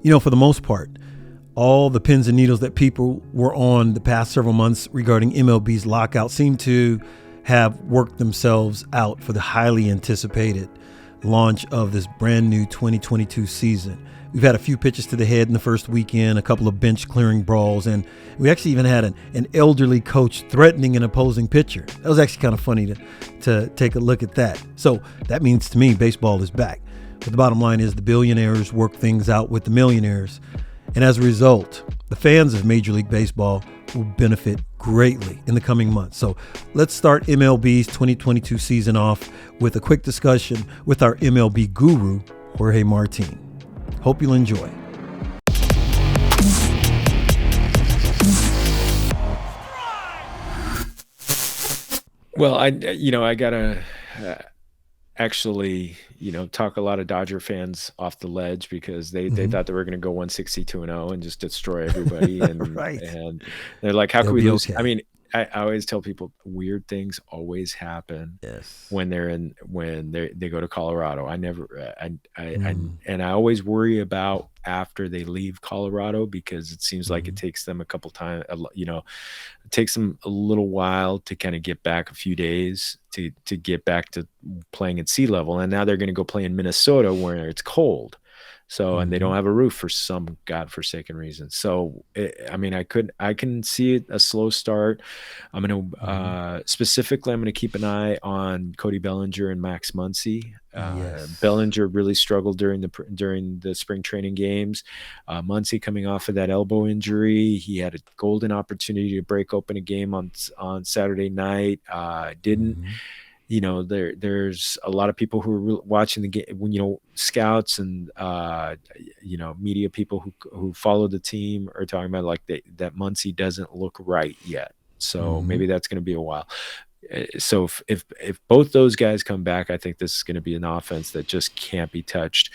For the most part, all the pins and needles that people were on the past several months regarding MLB's lockout seem to have worked themselves out for the highly anticipated launch of this brand new 2022 season. We've had a few pitches to the head in the first weekend, a couple of bench clearing brawls, and we actually even had an elderly coach threatening an opposing pitcher. That was actually kind of funny to take a look at that. So that means to me, baseball is back. But the bottom line is the billionaires work things out with the millionaires. And as a result, the fans of Major League Baseball will benefit greatly in the coming months. So let's start MLB's 2022 season off with a quick discussion with our MLB guru, Jorge Martín. Hope you'll enjoy. Well, I gotta actually, talk a lot of Dodger fans off the ledge because they thought they were going to go 162-0 and just destroy everybody. And, right. And they're like, how can we lose? Okay. I mean, I always tell people weird things always happen when they go to Colorado. And I always worry about after they leave Colorado because it seems like it takes them a couple times, it takes them a little while to kind of get back, a few days to get back to playing at sea level. And now they're going to go play in Minnesota where it's cold. So, and they don't have a roof for some godforsaken reason. So, I can see a slow start. I'm going to, specifically, I'm going to keep an eye on Cody Bellinger and Max Muncie. Bellinger really struggled during the spring training games. Muncie coming off of that elbow injury. He had a golden opportunity to break open a game on Saturday night. Didn't. There's a lot of people who are watching the game, scouts and, media people who follow the team are talking about like that Muncie doesn't look right yet. So maybe that's going to be a while. So if both those guys come back, I think this is going to be an offense that just can't be touched.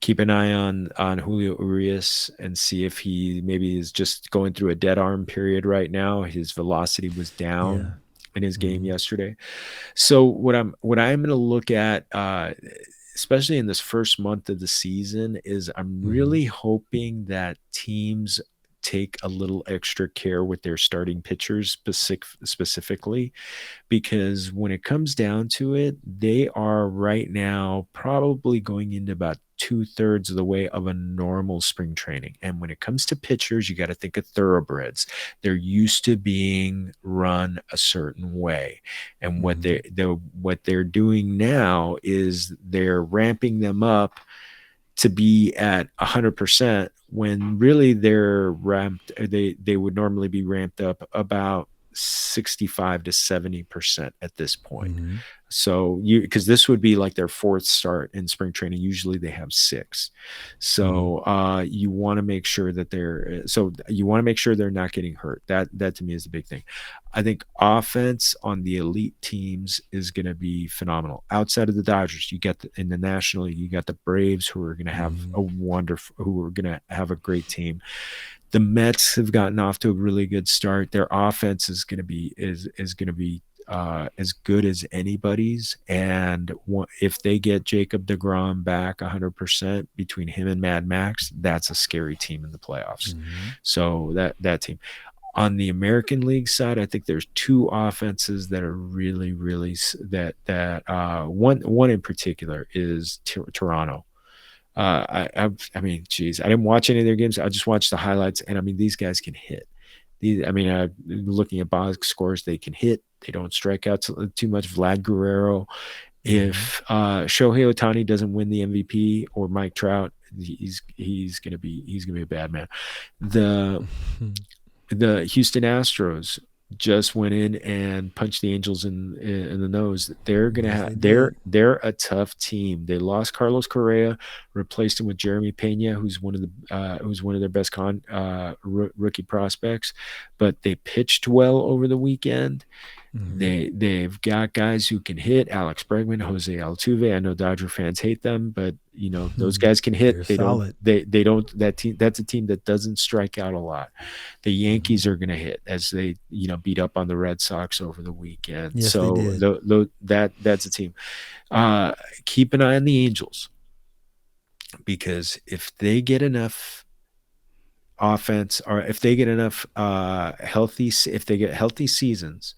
Keep an eye on Julio Urias and see if he maybe is just going through a dead arm period right now. His velocity was down in his game yesterday. So what I'm going to look at, especially in this first month of the season, is I'm really hoping that teams take a little extra care with their starting pitchers specifically, because when it comes down to it, they are right now probably going into about 2/3 of the way of a normal spring training. And when it comes to pitchers, you got to think of thoroughbreds. They're used to being run a certain way. And what they're doing now is they're ramping them up to be at 100% when really they're ramped. They would normally be ramped up about 65 to 70% at this point. So because this would be like their fourth start in spring training. Usually they have 6. So you want to make sure that they're not getting hurt. That to me is the big thing. I think offense on the elite teams is going to be phenomenal. Outside of the Dodgers, you got in the National League, you got the Braves who are going to have a great team. The Mets have gotten off to a really good start. Their offense is going to be as good as anybody's. And if they get Jacob deGrom back 100% between him and Mad Max, that's a scary team in the playoffs. So that team. On the American League side, I think there's 2 offenses that are really, really one in particular is Toronto. I didn't watch any of their games. I just watched the highlights, and these guys can hit. Looking at box scores, they can hit. They don't strike out too much. Vlad Guerrero. If Shohei Ohtani doesn't win the MVP or Mike Trout, he's gonna be a bad man. The Houston Astros just went in and punched the Angels in the nose. They're they're a tough team. They lost Carlos Correa, replaced him with Jeremy Pena, who's one of their best rookie prospects. But they pitched well over the weekend. They've got guys who can hit. Alex Bregman, Jose Altuve. I know Dodger fans hate them, but those guys can hit. They don't. That's a team that doesn't strike out a lot. The Yankees are going to hit as they beat up on the Red Sox over the weekend. Yes, so they did. that's a team. Keep an eye on the Angels. because if they get enough offense, or if they get enough if they get healthy seasons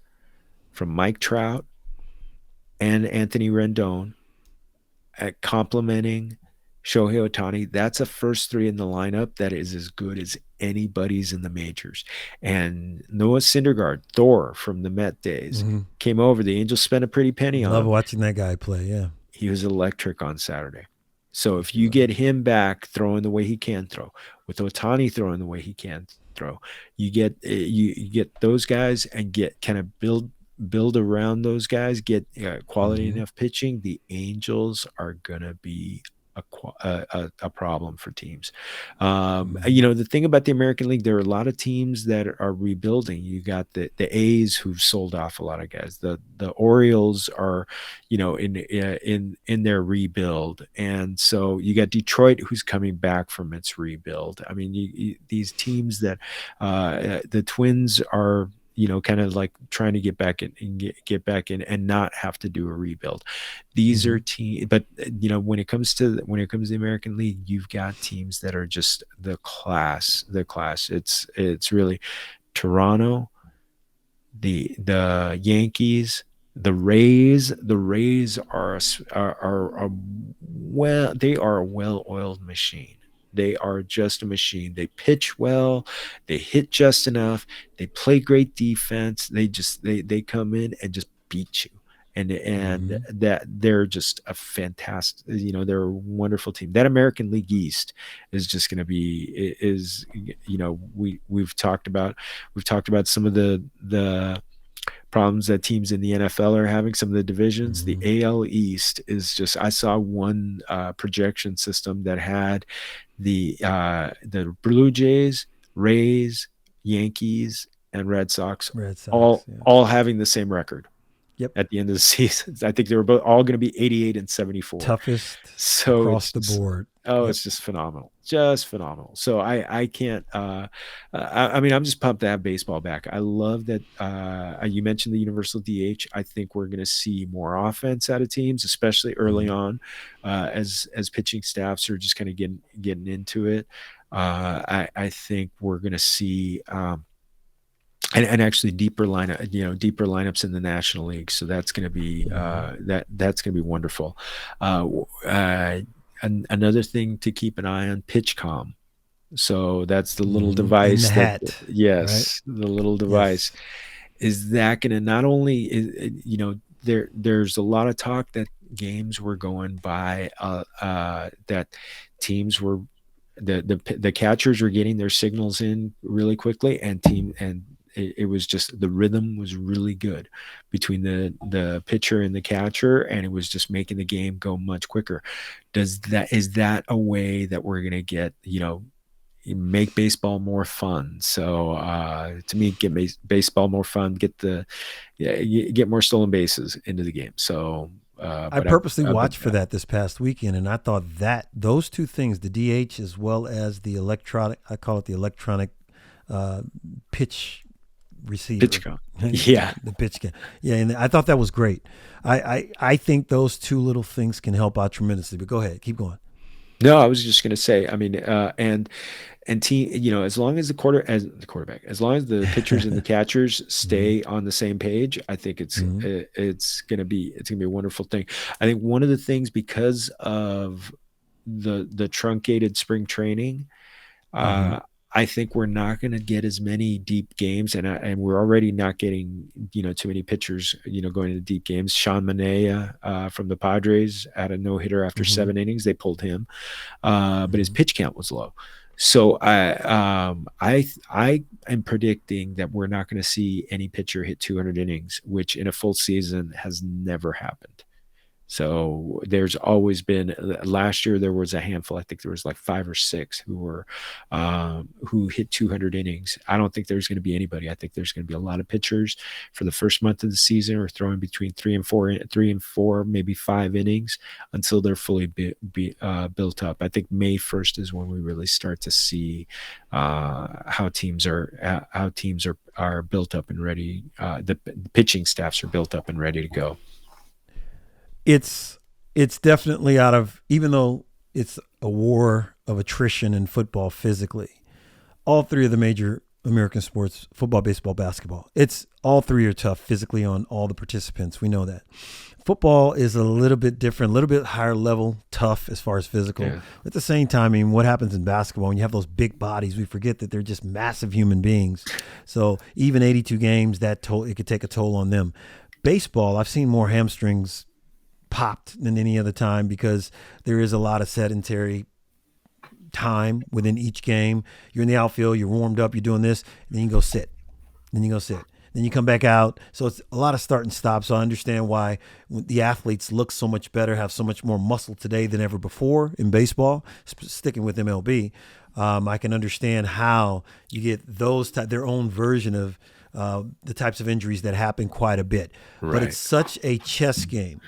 from Mike Trout and Anthony Rendon at complementing Shohei Ohtani, that's a first three in the lineup that is as good as anybody's in the majors. And Noah Syndergaard, Thor from the Met days, came over. The Angels spent a pretty penny on him. Love watching that guy play, yeah. He was electric on Saturday. So if you get him back throwing the way he can throw, with Ohtani throwing the way he can throw, you get those guys and get kind of build around those guys, get quality enough pitching, the Angels are gonna be a problem for teams. The thing about the American League, there are a lot of teams that are rebuilding. You got the A's who've sold off a lot of guys. The Orioles are, in their rebuild, and so you got Detroit who's coming back from its rebuild. I mean, these teams that the Twins are, kind of like trying to get back in and not have to do a rebuild. These are teams, but when it comes to the American League, you've got teams that are just the class. It's really Toronto, the Yankees, the Rays. The Rays are they are a well-oiled machine. They are just a machine. They pitch well. They hit just enough. They play great defense. They come in and just beat you. And that they're just a fantastic, they're a wonderful team. That American League East is just going to be, we've talked about some of the problems that teams in the NFL are having, some of the divisions. The AL East is just, I saw one projection system that had the Blue Jays, Rays, Yankees, and Red Sox all having the same record. Yep. At the end of the season, I think they were all going to be 88 and 74. Toughest across the board. Oh, it's just phenomenal. Just phenomenal. So I can't, I mean, I'm just pumped to have baseball back. I love that. You mentioned the universal DH. I think we're going to see more offense out of teams, especially early on, as pitching staffs are just kind of getting into it. I think we're going to see, and actually deeper lineups in the National League. So that's going to be that's going to be wonderful. Another thing to keep an eye on, PitchCom. So that's the little device. In the hat. Yes, right? The little device. Yes. Is that going to not only, there's a lot of talk that games were going by, that teams were, the catchers were getting their signals in really quickly, and it was just, the rhythm was really good between the pitcher and the catcher, and it was just making the game go much quicker. Is that a way that we're going to get, make baseball more fun? So to me, get baseball more fun, get more stolen bases into the game. So I purposely watched for that this past weekend, and I thought that those two things, the DH as well as the electronic, I call it the electronic pitch receiver. PitchCom. Yeah. The PitchCom. Yeah, and I thought that was great. I think those two little things can help out tremendously, but go ahead, keep going. No, I was just going to say, I mean, and team, as long as the quarterback, as long as the pitchers and the catchers stay on the same page, I think it's going to be a wonderful thing. I think one of the things, because of the truncated spring training, I think we're not going to get as many deep games, and we're already not getting, too many pitchers, going into deep games. Sean Manaea from the Padres had a no-hitter after 7 innings. They pulled him, but his pitch count was low. So I am predicting that we're not going to see any pitcher hit 200 innings, which in a full season has never happened. So there's always been, last year there was a handful, I think there was like 5 or 6 who hit 200 innings. I don't think there's going to be anybody. I think there's going to be a lot of pitchers for the first month of the season or throwing between 3 and 4, maybe 5 innings until they're fully built up. I think May 1st is when we really start to see how teams are built up and ready. The pitching staffs are built up and ready to go. It's definitely out of, even though it's a war of attrition in football physically. All three of the major American sports, football, baseball, basketball, it's all three are tough physically on all the participants. We know that. Football is a little bit different, a little bit higher level, tough as far as physical. Yeah. At the same time, I mean, what happens in basketball when you have those big bodies, we forget that they're just massive human beings. So even 82 games, it could take a toll on them. Baseball, I've seen more hamstrings popped than any other time because there is a lot of sedentary time within each game. You're in the outfield, you're warmed up, you're doing this, and then you go sit. Then you come back out. So it's a lot of start and stop. So I understand why the athletes look so much better, have so much more muscle today than ever before in baseball, sticking with MLB. I can understand how you get their own version of the types of injuries that happen quite a bit. Right. But it's such a chess game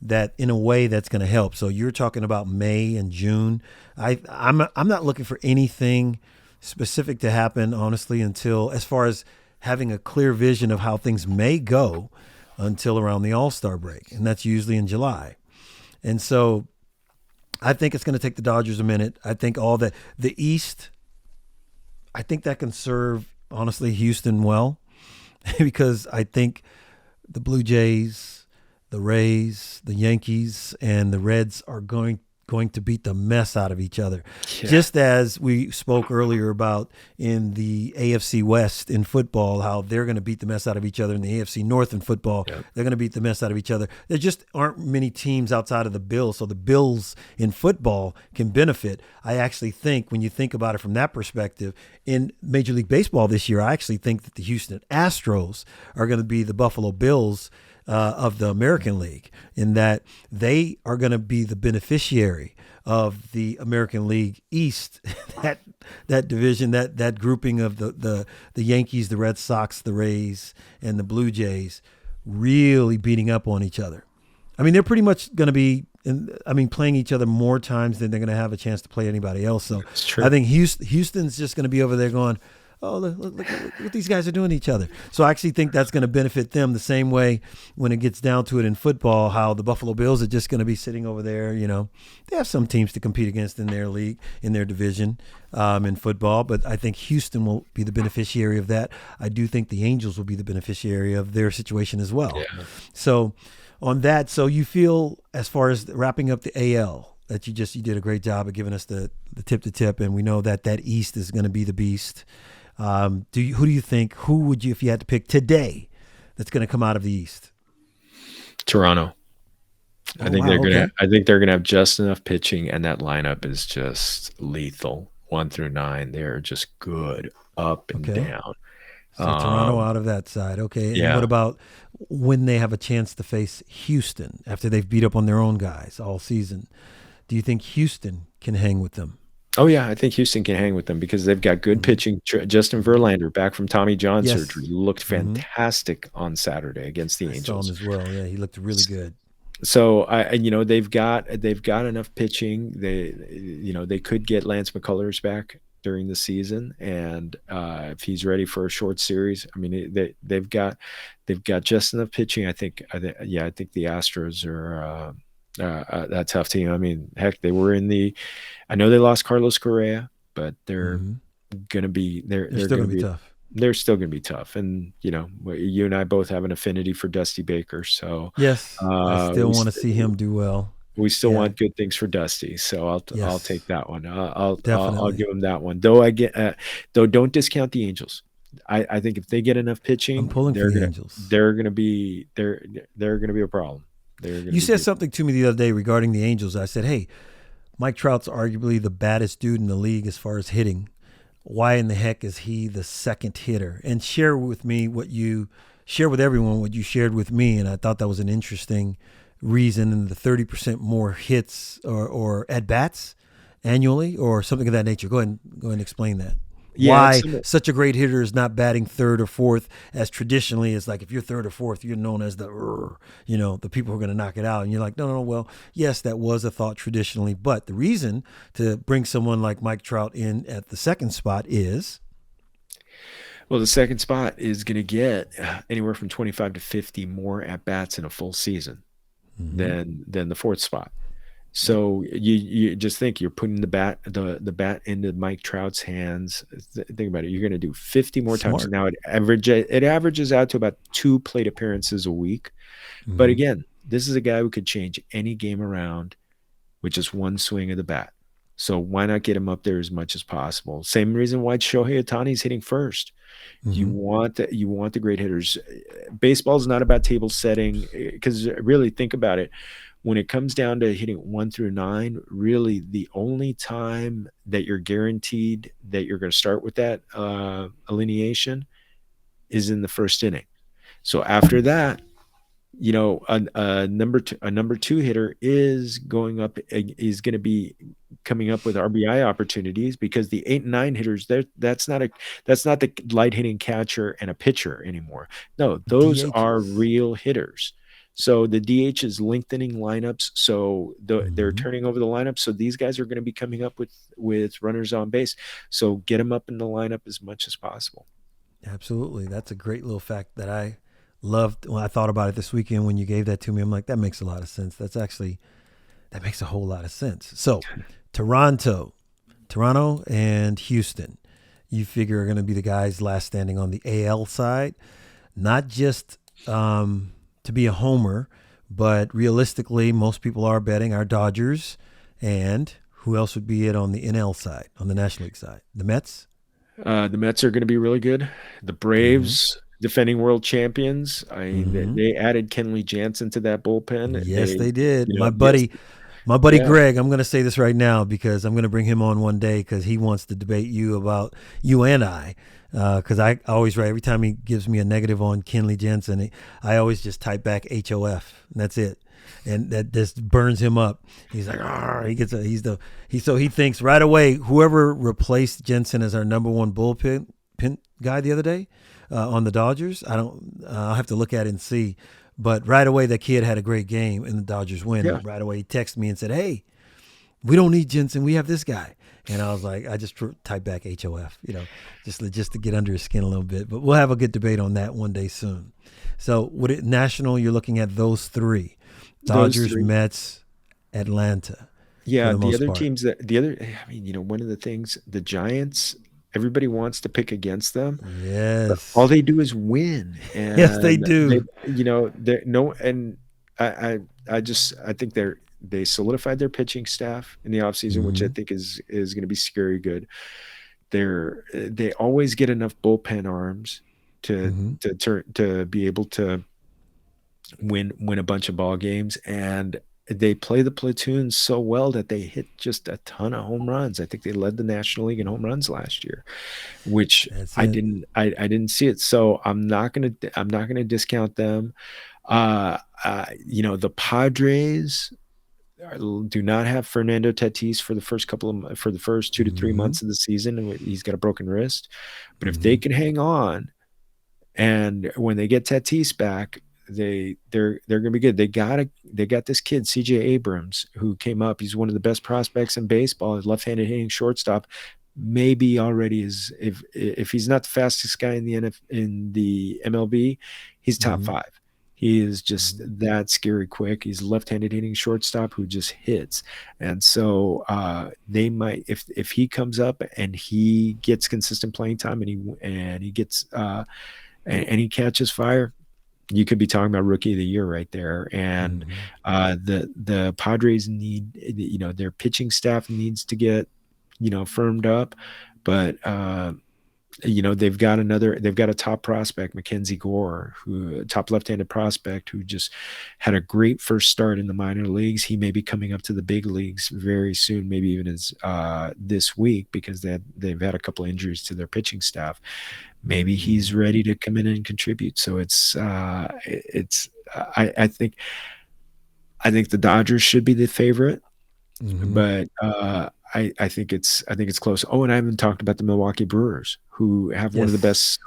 that in a way that's going to help. So you're talking about May and June. I'm not looking for anything specific to happen, honestly, until as far as having a clear vision of how things may go until around the All-Star break. And that's usually in July. And so I think it's going to take the Dodgers a minute. I think the East, I think that can serve, honestly, Houston well, because I think the Blue Jays, the Rays, the Yankees, and the Reds are going to beat the mess out of each other. Yeah. Just as we spoke earlier about in the AFC West in football, how they're going to beat the mess out of each other in the AFC North in football. Yep. They're going to beat the mess out of each other. There just aren't many teams outside of the Bills. So the Bills in football can benefit. I actually think when you think about it from that perspective, in Major League Baseball this year, I actually think that the Houston Astros are going to be the Buffalo Bills of the American League, in that they are going to be the beneficiary of the American League East, that division, that grouping of the Yankees, the Red Sox, the Rays, and the Blue Jays really beating up on each other. I mean, they're pretty much going to be, playing each other more times than they're going to have a chance to play anybody else. So I think Houston's just going to be over there going, oh, look what these guys are doing to each other. So I actually think that's going to benefit them the same way when it gets down to it in football, how the Buffalo Bills are just going to be sitting over there. You know, they have some teams to compete against in their league, in their division in football, but I think Houston will be the beneficiary of that. I do think the Angels will be the beneficiary of their situation as well. Yeah. So on that, so you feel, as far as wrapping up the AL, that you did a great job of giving us the tip to tip, and we know that East is going to be the beast. Who do you think, if you had to pick today, that's going to come out of the East? Toronto. I think they're going to have just enough pitching, and that lineup is just lethal. 1 through 9, they're just good up and down. So Toronto out of that side. Okay. And what about when they have a chance to face Houston after they've beat up on their own guys all season? Do you think Houston can hang with them? Oh, yeah, I think Houston can hang with them because they've got good pitching. Justin Verlander, back from Tommy John surgery, looked fantastic on Saturday against the Angels. I saw him as well. Yeah, he looked really good. So they've got enough pitching. They could get Lance McCullers back during the season, and if he's ready for a short series, I mean they've got just enough pitching. I think the Astros are that tough team. I mean, heck, they were I know they lost Carlos Correa, but they're going to be they're still going to be tough. They're still going to be tough, and you and I both have an affinity for Dusty Baker, so yes, I still want to see him do well. We still want good things for Dusty, so I'll take that one. I'll give him that one. Though don't discount the Angels. I think if they get enough pitching, I'm pulling for the Angels. They're going to be a problem. You said something to me the other day regarding the Angels. I said, hey, Mike Trout's arguably the baddest dude in the league as far as hitting. Why in the heck is he the second hitter? And share with everyone what you shared with me. And I thought that was an interesting reason. And the 30% more hits or at bats annually or something of that nature. Go ahead and explain that. Why such a great hitter is not batting third or fourth, as traditionally is like if you're third or fourth, you're known as the people who are going to knock it out. And you're like, no. Well, yes, that was a thought traditionally. But the reason to bring someone like Mike Trout in at the second spot is? Well, the second spot is going to get anywhere from 25 to 50 more at-bats in a full season than the fourth spot. So you just think you're putting the bat into Mike Trout's hands. Think about it. You're going to do 50 more times. Now it averages out to about 2 plate appearances a week. But again, this is a guy who could change any game around with just one swing of the bat. So why not get him up there as much as possible? Same reason why Shohei Ohtani's hitting first. You want the great hitters. Baseball is not about table setting, because really think about it. When it comes down to hitting 1 through 9, really the only time that you're guaranteed that you're going to start with that alineation is in the first inning. So after that, you know, a number two hitter is going to be coming up with RBI opportunities, because the 8 and 9 hitters, that's not the light hitting catcher and a pitcher anymore. No, those DHs. are real hitters. So the DH is lengthening lineups. So they're turning over the lineup. So these guys are going to be coming up with runners on base. So get them up in the lineup as much as possible. Absolutely. That's a great little fact that I loved when I thought about it this weekend. When you gave that to me, I'm like, that makes a lot of sense. That makes a whole lot of sense. So Toronto and Houston, you figure are going to be the guys last standing on the AL side, not just to be a homer, but realistically, most people are betting our Dodgers. And who else would be it on the NL side, on the National League side? The Mets? The Mets are going to be really good. The Braves, defending world champions. They added Kenley Jansen to that bullpen. Yes, they did. My buddy Greg, I'm going to say this right now because I'm going to bring him on one day because he wants to debate you about you and I. Because I always write, every time he gives me a negative on Kenley Jansen, I always just type back HOF, and that's it. And that just burns him up. He's like, he thinks right away, whoever replaced Jensen as our number one bullpen guy the other day on the Dodgers, I'll have to look at it and see. But right away, that kid had a great game and the Dodgers win. Yeah. Right away, he texted me and said, hey, we don't need Jensen. We have this guy. And I was like, I just typed back HOF, just to get under his skin a little bit. But we'll have a good debate on that one day soon. So national, you're looking at those three. Dodgers, Mets, Atlanta. Yeah, the other teams one of the things, the Giants, everybody wants to pick against them. Yes. All they do is win. And yes, they do. I think they solidified their pitching staff in the offseason, which I think is going to be scary good. They always get enough bullpen arms to be able to win a bunch of ball games, and they play the platoon so well that they hit just a ton of home runs. I think they led the National League in home runs last year, which I didn't see it. So I'm not gonna discount them. The Padres do not have Fernando Tatis for the first 2 to 3 months of the season. He's got a broken wrist, but if they can hang on, and when they get Tatis back, they're gonna be good. They got this kid CJ Abrams who came up. He's one of the best prospects in baseball. His left-handed hitting shortstop. Maybe already is, if he's not the fastest guy in the MLB, he's top 5. He is just that scary quick. He's a left-handed hitting shortstop who just hits. And so they might, if he comes up and he gets consistent playing time and he gets and he catches fire, you could be talking about rookie of the year right there. And the Padres need, their pitching staff needs to get, firmed up, but they've got a top prospect, Mackenzie Gore, who top left-handed prospect who just had a great first start in the minor leagues. He may be coming up to the big leagues very soon, maybe even as this week, because they've had a couple of injuries to their pitching staff. Maybe he's ready to come in and contribute. So I think the Dodgers should be the favorite, but I think it's close. Oh, and I haven't talked about the Milwaukee Brewers, who have one of the best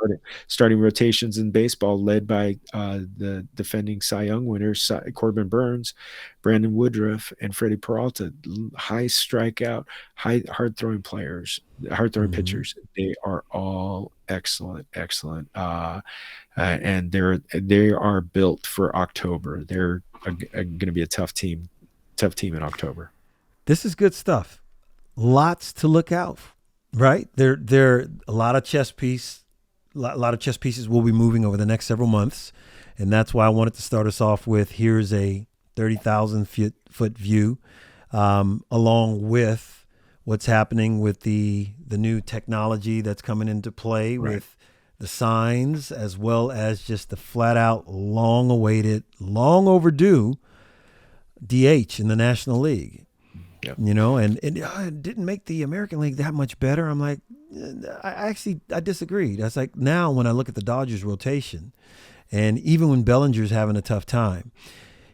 starting rotations in baseball, led by the defending Cy Young winners, Corbin Burns, Brandon Woodruff, and Freddie Peralta. High strikeout, hard throwing players, hard throwing pitchers. They are all excellent, and they are built for October. They're going to be a tough team in October. This is good stuff. Lots to look out, right? There a lot of chess pieces will be moving over the next several months, and that's why I wanted to start us off with here's a 30,000 foot view, along with what's happening with the new technology that's coming into play with the signs, as well as just the flat out long awaited, long overdue DH in the National League. Yep. You know, and it didn't make the American League that much better. I'm like, I disagreed. I was like, now when I look at the Dodgers rotation, and even when Bellinger's having a tough time,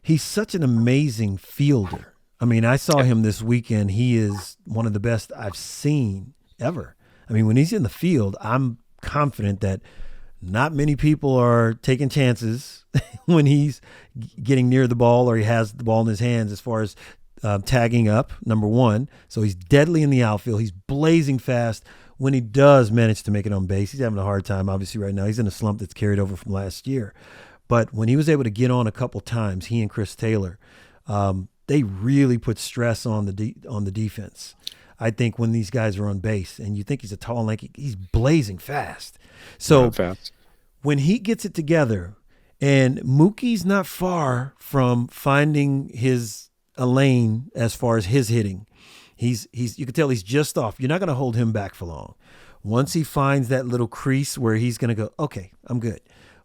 he's such an amazing fielder. I mean, I saw him this weekend. He is one of the best I've seen ever. I mean, when he's in the field, I'm confident that not many people are taking chances when he's getting near the ball or he has the ball in his hands as far as tagging up, number one. So he's deadly in the outfield. He's blazing fast. When he does manage to make it on base, he's having a hard time. Obviously, right now, he's in a slump that's carried over from last year. But when he was able to get on a couple times, he and Chris Taylor, they really put stress on the defense. I think when these guys are on base, and you think he's a tall, lanky, he's blazing fast. So when he gets it together, and Mookie's not far from finding a lane as far as his hitting. You can tell he's just off. You're not going to hold him back for long. Once he finds that little crease where he's going to go, okay, I'm good.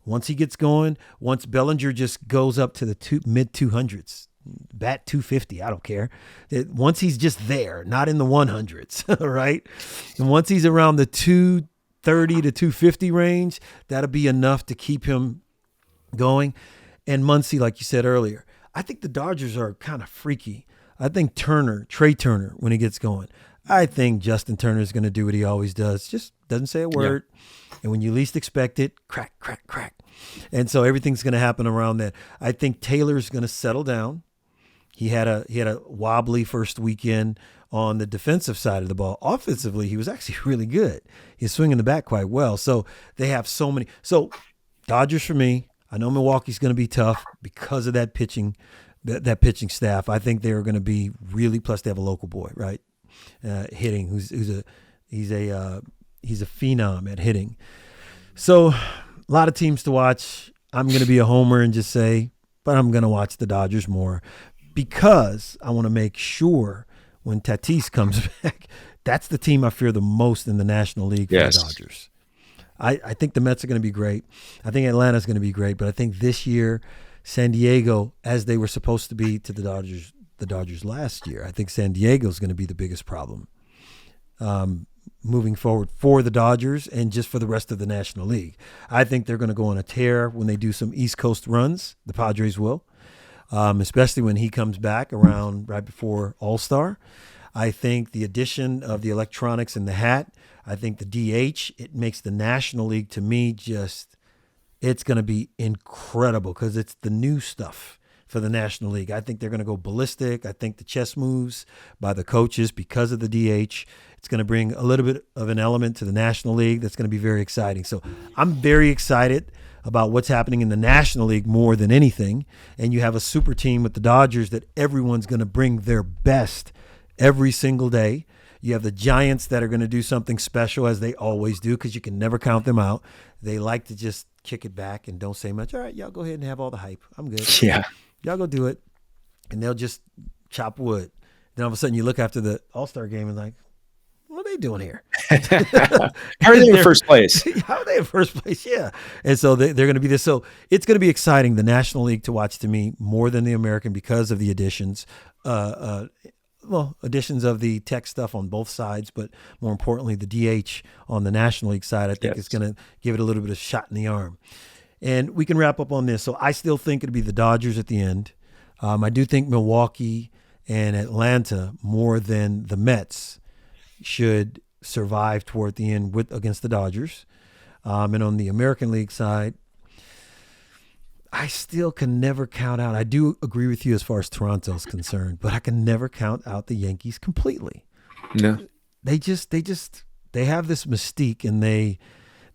Once he gets going, once Bellinger just goes up to the mid 200s, bat 250, I don't care. Once he's just there, not in the 100s, right? And once he's around the 230 to 250 range, that'll be enough to keep him going. And Muncie, like you said earlier, I think the Dodgers are kind of freaky. I think Trey Turner, when he gets going, I think Justin Turner is going to do what he always does. Just doesn't say a word. Yeah. And when you least expect it, crack, crack, crack. And so everything's going to happen around that. I think Taylor's going to settle down. He had a wobbly first weekend on the defensive side of the ball. Offensively, he was actually really good. He's swinging the bat quite well. So they have so many. So Dodgers for me. I know Milwaukee's going to be tough because of that pitching staff. I think they're going to be really. Plus, they have a local boy, right, hitting. He's a phenom at hitting. So, a lot of teams to watch. I'm going to be a homer and just say, but I'm going to watch the Dodgers more because I want to make sure when Tatis comes back, that's the team I fear the most in the National League for the Dodgers. I think the Mets are going to be great. I think Atlanta's going to be great. But I think this year, San Diego, as they were supposed to be to the Dodgers last year, I think San Diego's going to be the biggest problem moving forward for the Dodgers and just for the rest of the National League. I think they're going to go on a tear when they do some East Coast runs. The Padres will, especially when he comes back around right before All-Star. I think the addition of the electronics in the hat, I think the DH, it makes the National League, to me, it's going to be incredible because it's the new stuff for the National League. I think they're going to go ballistic. I think the chess moves by the coaches because of the DH, it's going to bring a little bit of an element to the National League that's going to be very exciting. So I'm very excited about what's happening in the National League more than anything. And you have a super team with the Dodgers that everyone's going to bring their best every single day. You have the Giants that are going to do something special, as they always do, because you can never count them out. They like to just kick it back and don't say much. All right, y'all go ahead and have all the hype. I'm good. Yeah. Y'all go do it. And they'll just chop wood. Then all of a sudden you look after the All-Star game and like, what are they doing here? How are they in first place? How are they in first place? Yeah. And so they're going to be this. So it's going to be exciting, the National League, to watch, to me, more than the American because of the additions. Additions of the tech stuff on both sides, but more importantly, the DH on the National League side, I think is going to give it a little bit of shot in the arm. And we can wrap up on this. So I still think it'll be the Dodgers at the end. I do think Milwaukee and Atlanta, more than the Mets, should survive toward the end against the Dodgers. And on the American League side, I still can never count out. I do agree with you as far as Toronto's concerned, but I can never count out the Yankees completely. No, they have this mystique, and they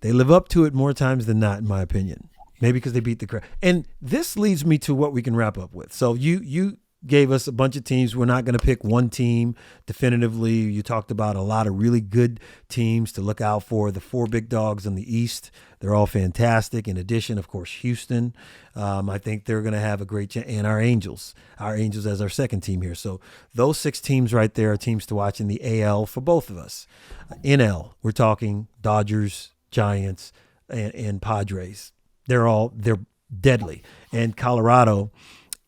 live up to it more times than not, in my opinion. Maybe because they beat the crowd. And this leads me to what we can wrap up with. So you gave us a bunch of teams. We're not going to pick one team definitively. You talked about a lot of really good teams to look out for. The 4 big dogs in the East, they're all fantastic. In addition, of course, Houston. I think they're going to have a great chance. And our Angels as our second team here. So those 6 teams right there are teams to watch in the AL for both of us. NL, we're talking Dodgers, Giants, and Padres. They're deadly. And Colorado,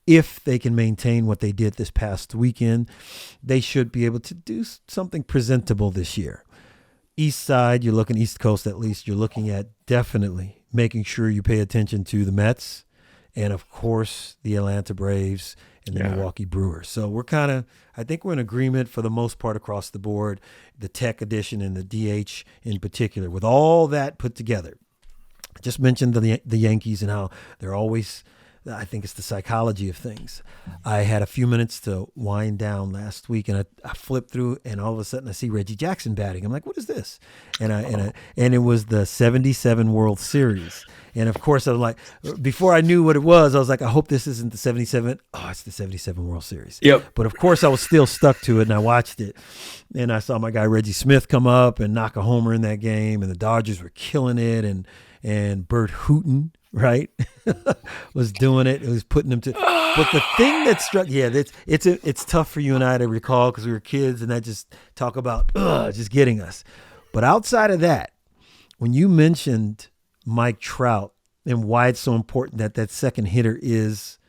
if they can maintain what they did this past weekend, they should be able to do something presentable this year. East side, you're looking East Coast at least, you're looking at definitely making sure you pay attention to the Mets and, of course, the Atlanta Braves and the Milwaukee Brewers. So I think we're in agreement for the most part across the board, the Tech edition and the DH in particular. With all that put together, I just mentioned the Yankees and how they're always, I think it's the psychology of things. I had a few minutes to wind down last week, and I flipped through, and all of a sudden I see Reggie Jackson batting. I'm like, what is this? And it was the 77 World Series. And of course, I was like, before I knew what it was, I was like, I hope this isn't the 77. Oh, it's the 77 World Series. Yep. But of course, I was still stuck to it, and I watched it. And I saw my guy Reggie Smith come up and knock a homer in that game, and the Dodgers were killing it, and Bert Hooton, right, was doing it. It was putting them to. But the thing that struck, it's tough for you and I to recall because we were kids, and I just talk about just getting us. But outside of that, when you mentioned Mike Trout and why it's so important that second hitter is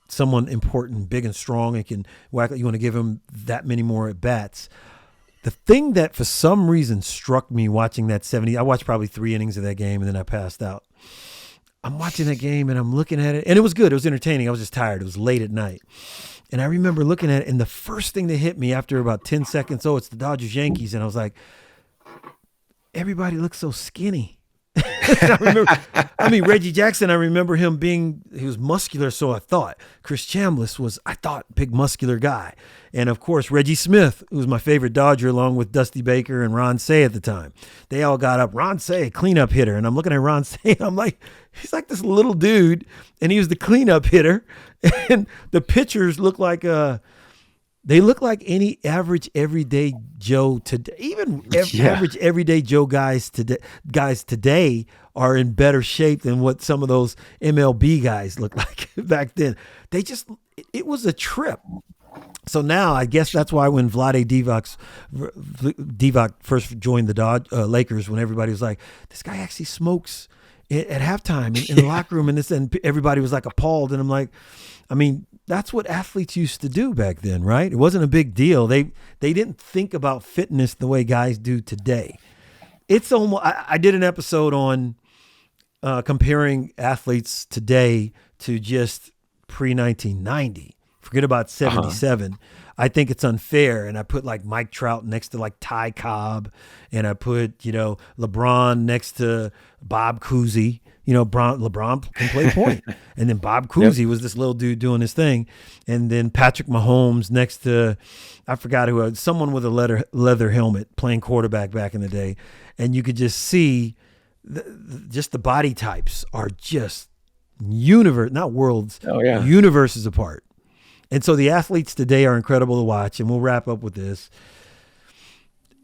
someone important, big and strong, and can whack. You want to give him that many more at bats. The thing that for some reason struck me watching that 70, I watched probably 3 innings of that game and then I passed out. I'm watching that game and I'm looking at it, and it was good. It was entertaining. I was just tired. It was late at night. And I remember looking at it, and the first thing that hit me after about 10 seconds, it's the Dodgers-Yankees. And I was like, everybody looks so skinny. Reggie Jackson, I remember him he was muscular, so I thought. Chris Chambliss was, big muscular guy. And of course, Reggie Smith, who was my favorite Dodger, along with Dusty Baker and Ron Cey at the time. They all got up. Ron Cey, cleanup hitter. And I'm looking at Ron Cey, and I'm like, he's like this little dude, and he was the cleanup hitter. And the pitchers look like they look like any average everyday Joe today. Even average everyday Joe guys today are in better shape than what some of those MLB guys looked like back then. It was a trip. So now I guess that's why when Vlade Divac first joined the Lakers, when everybody was like, this guy actually smokes at halftime in the locker room, and everybody was like appalled. And I'm like, that's what athletes used to do back then, right? It wasn't a big deal. They didn't think about fitness the way guys do today. It's almost. I did an episode on comparing athletes today to just pre-1990. Forget about 77. I think it's unfair. And I put like Mike Trout next to like Ty Cobb, and I put LeBron next to Bob Cousy. LeBron can play point. And then Bob Cousy was this little dude doing his thing. And then Patrick Mahomes next to, I forgot who, someone with a leather helmet playing quarterback back in the day. And you could just see just the body types are just universes apart. And so the athletes today are incredible to watch. And we'll wrap up with this.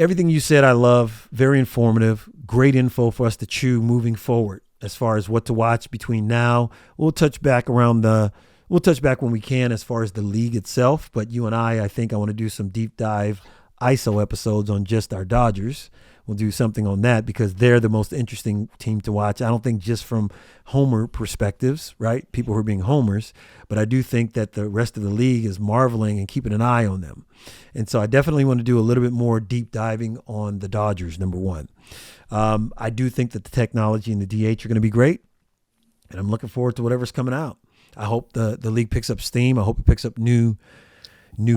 Everything you said, I love. Very informative. Great info for us to chew moving forward. As far as what to watch between now, we'll touch back when we can as far as the league itself. But you and I think I want to do some deep dive ISO episodes on just our Dodgers. We'll do something on that because they're the most interesting team to watch. I don't think just from homer perspectives, right? People who are being homers, but I do think that the rest of the league is marveling and keeping an eye on them. And so I definitely want to do a little bit more deep diving on the Dodgers, number one. I do think that the technology and the DH are going to be great, and I'm looking forward to whatever's coming out. I hope the league picks up steam. I hope it picks up new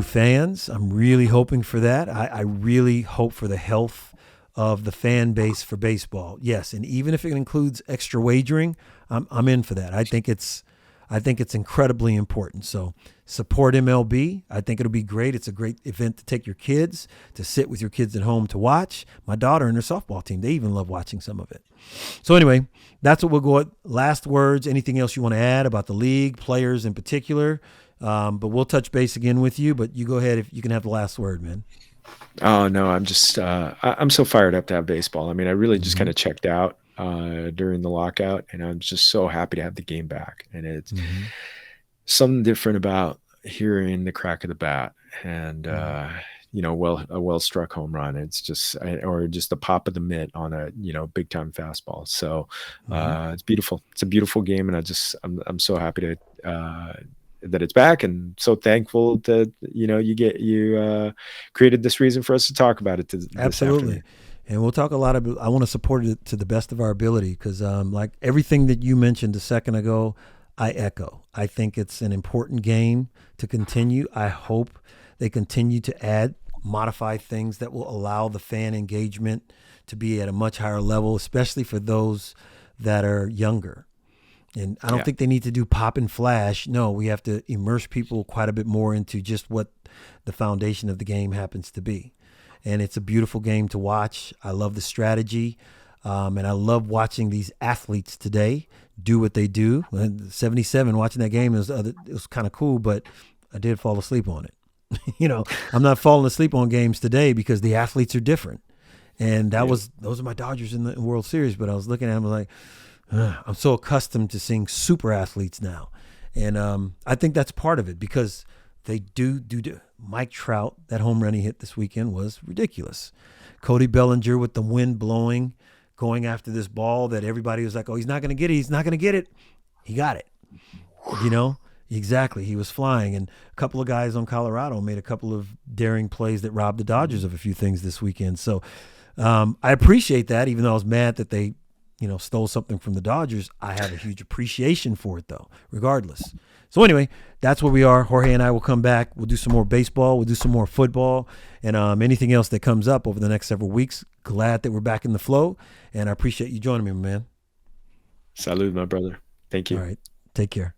fans. I'm really hoping for that. I really hope for the health of the fan base for baseball. Yes, and even if it includes extra wagering, I'm in for that. I think it's incredibly important. So support MLB. I think it'll be great. It's a great event to take your kids, to sit with your kids at home to watch. My daughter and her softball team, they even love watching some of it. So anyway, that's what we'll go at. Last words, anything else you want to add about the league, players in particular, But we'll touch base again with you. But you go ahead if you can have the last word, man. Oh no, I'm just I'm so fired up to have baseball. I mean, I really just kind of checked out during the lockout, and I'm just so happy to have the game back. And it's something different about hearing the crack of the bat and a well struck home run. It's just or just the pop of the mitt on a big time fastball. So it's beautiful. It's a beautiful game, and I'm so happy to that it's back, and so thankful that you created this reason for us to talk about it. Absolutely. And we'll talk a lot about. I want to support it to the best of our ability because, like everything that you mentioned a second ago, I echo. I think it's an important game to continue. I hope they continue to modify things that will allow the fan engagement to be at a much higher level, especially for those that are younger. And I don't think they need to do pop and flash. No, we have to immerse people quite a bit more into just what the foundation of the game happens to be. And it's a beautiful game to watch. I love the strategy. And I love watching these athletes today do what they do. 77, watching that game, it was kind of cool, but I did fall asleep on it. I'm not falling asleep on games today because the athletes are different. And those are my Dodgers in the World Series. But I was looking at them like, I'm so accustomed to seeing super athletes now. And I think that's part of it because they do. Mike Trout, that home run he hit this weekend was ridiculous. Cody Bellinger with the wind blowing, going after this ball that everybody was like, oh, he's not going to get it. He's not going to get it. He got it. Exactly. He was flying. And a couple of guys on Colorado made a couple of daring plays that robbed the Dodgers of a few things this weekend. So I appreciate that, even though I was mad that they stole something from the Dodgers. I have a huge appreciation for it, though, regardless. So anyway, that's where we are. Jorge and I will come back. We'll do some more baseball. We'll do some more football and anything else that comes up over the next several weeks. Glad that we're back in the flow, and I appreciate you joining me, man. Salud, my brother. Thank you. All right. Take care.